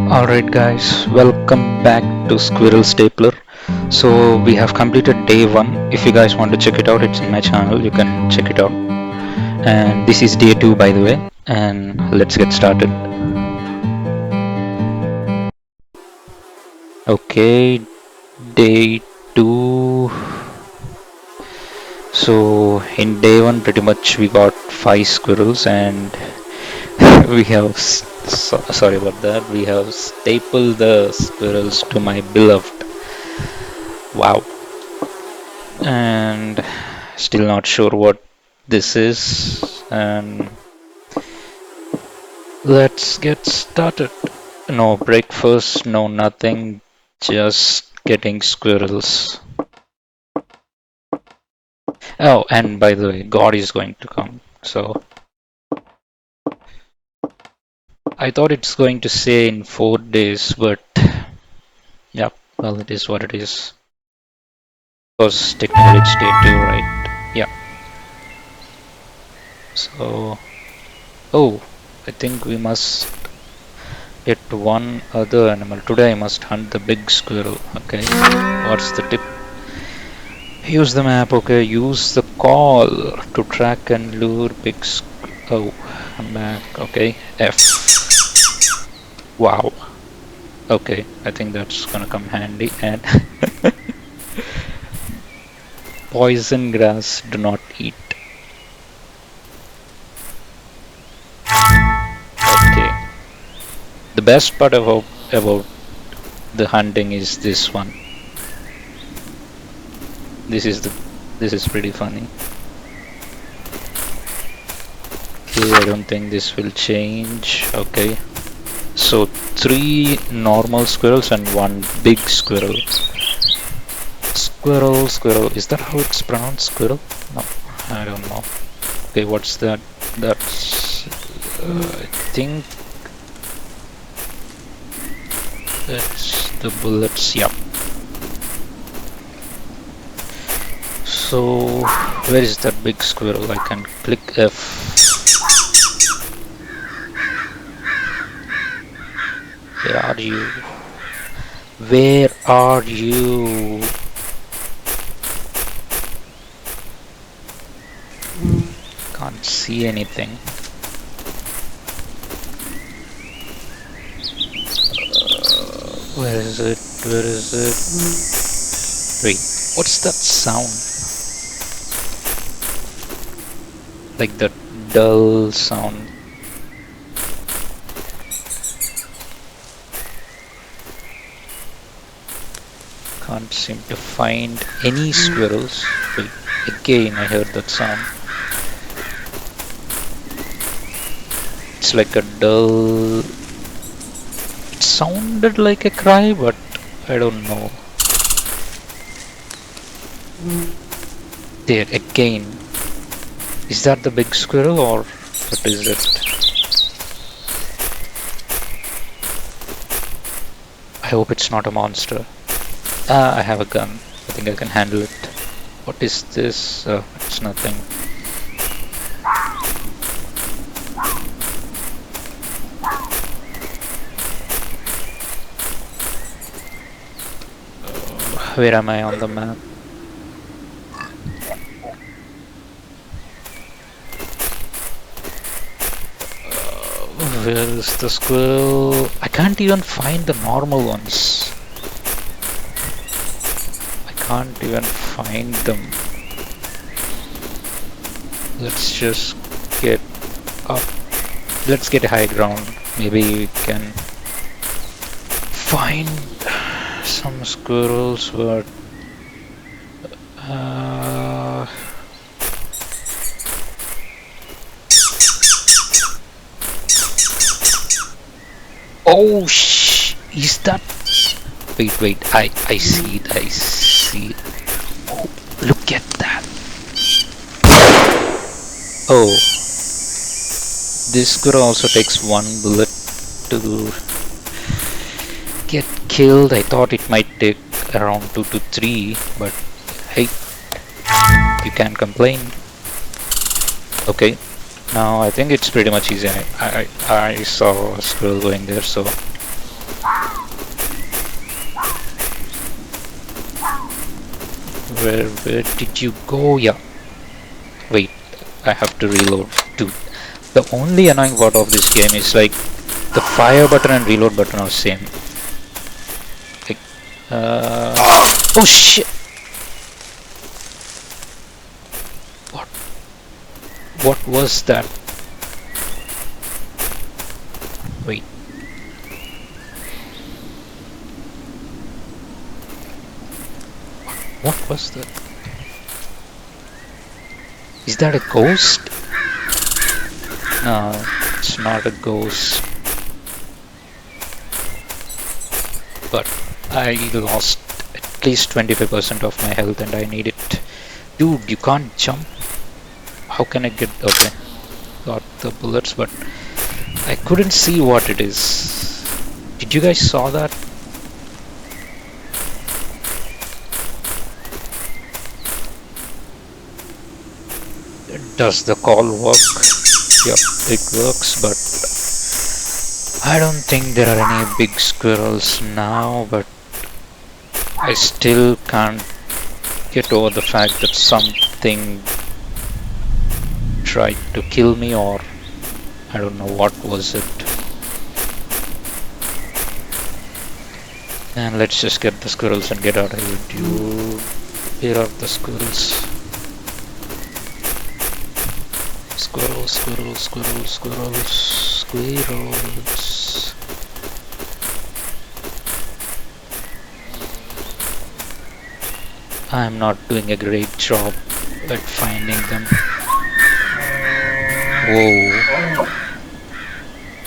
Alright guys, welcome back to Squirrel Stapler. So we have completed day 1. If you guys want to check it out, it's in my channel, you can check it out. And this is day 2 by the way, and let's get started. Okay, day 2. So in day 1 pretty much we got 5 squirrels and we have sorry about that, we have stapled the squirrels to my beloved. Wow. And still not sure what this is, and let's get started. No breakfast, no nothing, just getting squirrels. Oh, and by the way, God is going to come, so I thought it's going to say in 4 days, but yeah, well, it is what it is, because technically it's day 2, right? Yeah. So oh, I think we must get one other animal. Today I must hunt the big squirrel. Okay, what's the tip? Use the map. Okay, use the call to track and lure big oh, I'm back. Okay, F. Wow. Okay, I think that's gonna come handy. And poison grass, do not eat. Okay. The best part about the hunting is this one. This is pretty funny. Okay, I don't think this will change. Okay, so 3 normal squirrels and 1 big squirrel. Squirrel. Is that how it's pronounced? Squirrel? No, I don't know. Okay, what's that? That's I think that's the bullets. Yep. So where is that big squirrel? I can click F. Where are you? Where are you? Can't see anything. Where is it? Where is it? Wait, what's that sound? Like that dull sound. Can't seem to find any squirrels. Wait, again I heard that sound. It's like a dull... It sounded like a cry, but I don't know. There, again. Is that the big squirrel or what is it? I hope it's not a monster. Ah, I have a gun. I think I can handle it. What is this? It's nothing. Where am I on the map? Where is the squirrel? I can't even find the normal ones. I can't even find them. Let's just get up. Let's get high ground. Maybe we can find some squirrels, but oh is that? Wait, I see it, I see it. Oh, look at that. Oh, this squirrel also takes 1 bullet to get killed. I thought it might take around 2 to 3, but hey, you can't complain. Okay, now I think it's pretty much easy. I saw a squirrel going there, so Where did you go? Yeah. Wait, I have to reload. Dude, the only annoying part of this game is like the fire button and reload button are same. Like, oh shit! What? What was that? Wait. What was that? Is that a ghost? No, it's not a ghost. But I lost at least 25% of my health and I need it. Dude, you can't jump. How can I get... Okay. Got the bullets, but I couldn't see what it is. Did you guys saw that? Does the call work? Yep, it works, but I don't think there are any big squirrels now, but I still can't get over the fact that something tried to kill me, or I don't know what was it. And let's just get the squirrels and get out of here. Dude, here are the squirrels. Squirrels, squirrels, squirrels, squirrels, squirrels. I'm not doing a great job at finding them. Whoa.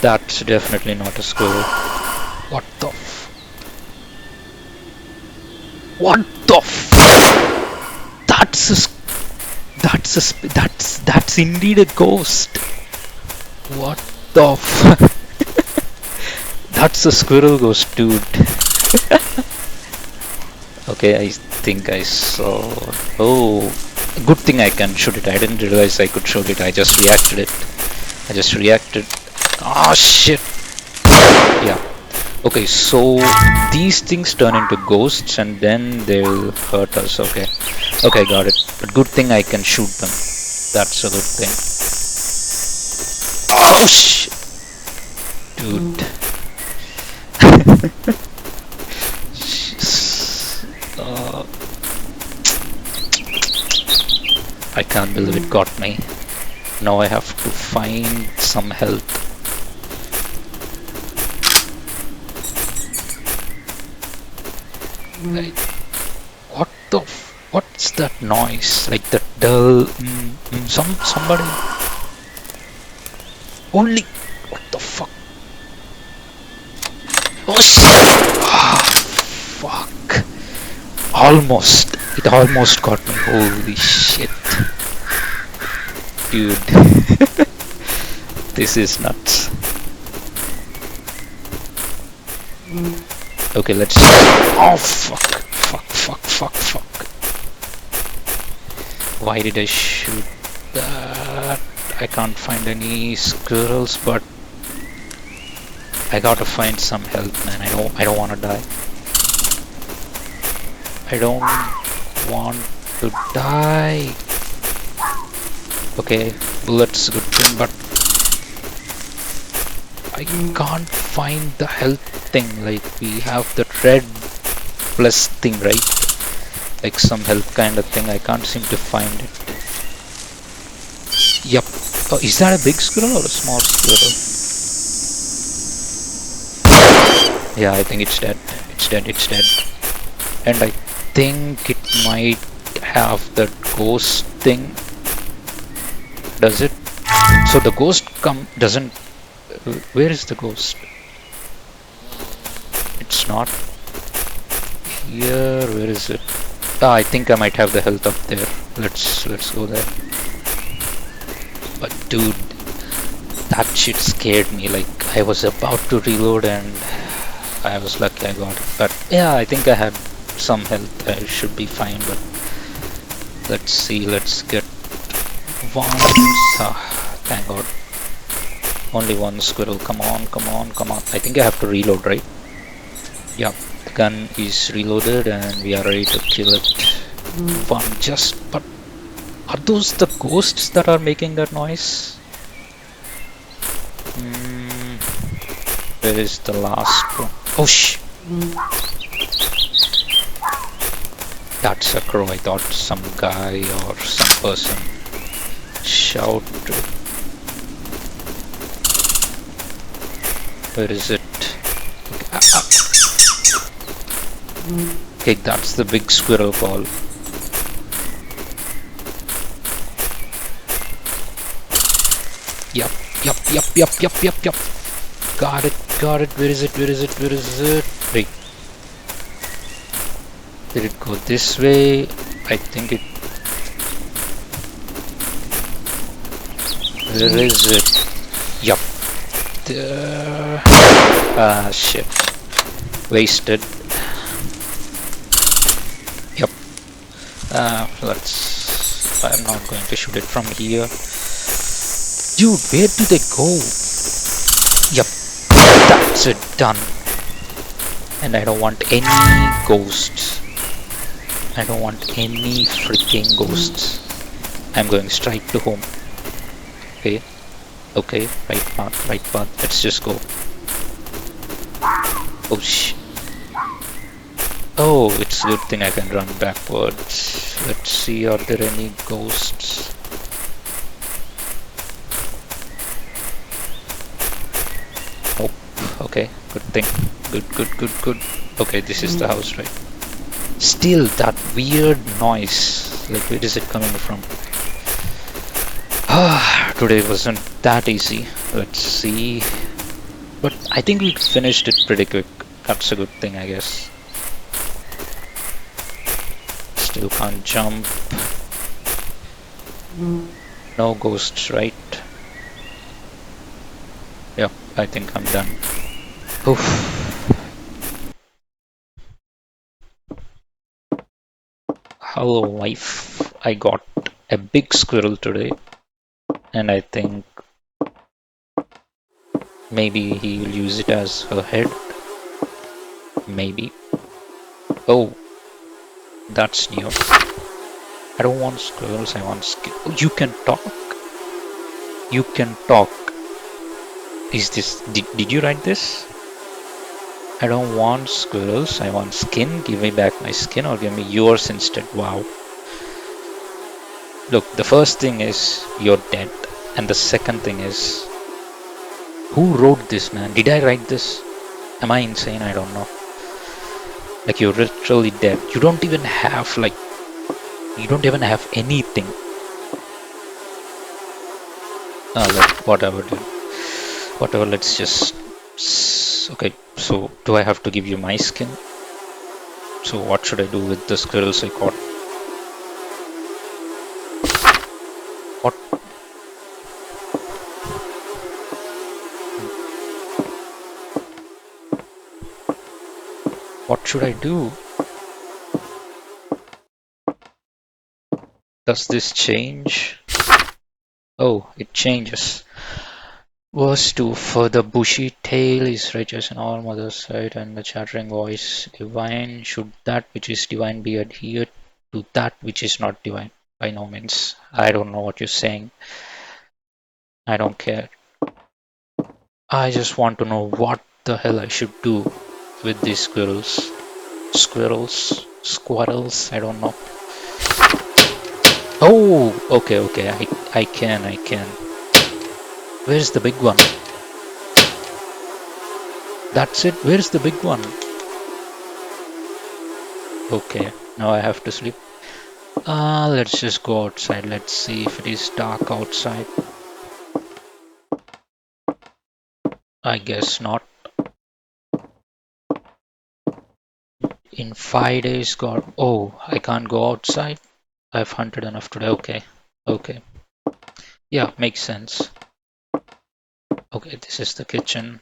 That's definitely not a squirrel. What the f... What the f... That's a... That's indeed a ghost. What the f... That's a squirrel ghost, dude. Okay, I think I saw... Oh, good thing I can shoot it. I didn't realize I could shoot it. I just reacted it. I just reacted. Ah, shit. Yeah. Okay, so these things turn into ghosts and then they'll hurt us. Okay. Okay, got it. But good thing I can shoot them. That's a good thing. Oh, shit. Dude. I can't believe it got me. Now I have to find some health. Like, what the what's that noise? Like that dull somebody only what the fuck? Oh shit! Ah, fuck. Almost. It almost got me. Holy shit. Dude. This is nuts. Okay, let's... Oh, fuck. Fuck. Why did I shoot that? I can't find any squirrels, but... I gotta find some health, man. I don't wanna die. I don't want to die. Okay, bullets, good thing, but I can't find the health thing. Like, we have the red plus thing, right? Like some health kind of thing. I can't seem to find it. Yep. Oh, is that a big squirrel or a small squirrel? Yeah, I think it's dead. It's dead. And I think it might have that ghost thing. Does it? So the ghost doesn't... Where is the ghost? It's not here. Where is it? Ah, I think I might have the health up there. Let's go there. But dude, that shit scared me. Like, I was about to reload and I was lucky I got it. But yeah, I think I had some health. I should be fine, but let's see. Let's get one. Thank God. Only one squirrel. Come on. I think I have to reload, right? Yeah, the gun is reloaded and we are ready to kill it. One just, but are those the ghosts that are making that noise? Hmm, where is the last one? Oh, that's a crow. I thought some guy or some person shouted. Where is it? Okay, that's the big squirrel call. Yup, yup, yup, yup, yup, yup, yup. Got it, got it. Where is it? Where is it? Where is it? Wait. Did it go this way? I think it. Where is it? Yup. There. Ah, shit. Wasted. Yup. Let's. I'm not going to shoot it from here. Dude, where do they go? Yup. That's it. Done. And I don't want any ghosts. I don't want any freaking ghosts. I'm going straight to home. Okay. Okay. Right path. Right path. Let's just go. Oh shit. Oh, it's a good thing I can run backwards. Let's see, are there any ghosts? Oh, okay, good thing. Good, good, good, good. Okay, this is the house, right? Still, that weird noise. Like, where is it coming from? Ah, today wasn't that easy. Let's see. But I think we finished it pretty quick. That's a good thing, I guess. Still can't jump. No ghosts, right? Yeah, I think I'm done. Oof. Hello, life. I got a big squirrel today, and I think maybe he'll use it as her head. Maybe. Oh, that's new. I don't want squirrels, I want skin. Oh, you can talk. You can talk. Is this. Did you write this? I don't want squirrels, I want skin. Give me back my skin or give me yours instead. Wow. Look, the first thing is you're dead. And the second thing is, who wrote this, man? Did I write this? Am I insane? I don't know. Like, you're literally dead. You don't even have, like, you don't even have anything. Like, whatever, dude. Whatever, let's just. Okay, so do I have to give you my skin? So, what should I do with the squirrels I caught? What? What should I do? Does this change? Oh, it changes. Verse 2. For the bushy tail is righteous in all mother's sight, and the chattering voice divine. Should that which is divine be adhered to that which is not divine? By no means. I don't know what you're saying. I don't care. I just want to know what the hell I should do with these squirrels. Squirrels? Squirrels? I don't know. Oh, okay, okay. I can. Where's the big one? That's it. Where's the big one? Okay, now I have to sleep. Let's just go outside. Let's see if it is dark outside. I guess not. In 5 days, God. Oh, I can't go outside. I've hunted enough today. Okay, okay. Yeah, makes sense. Okay, this is the kitchen.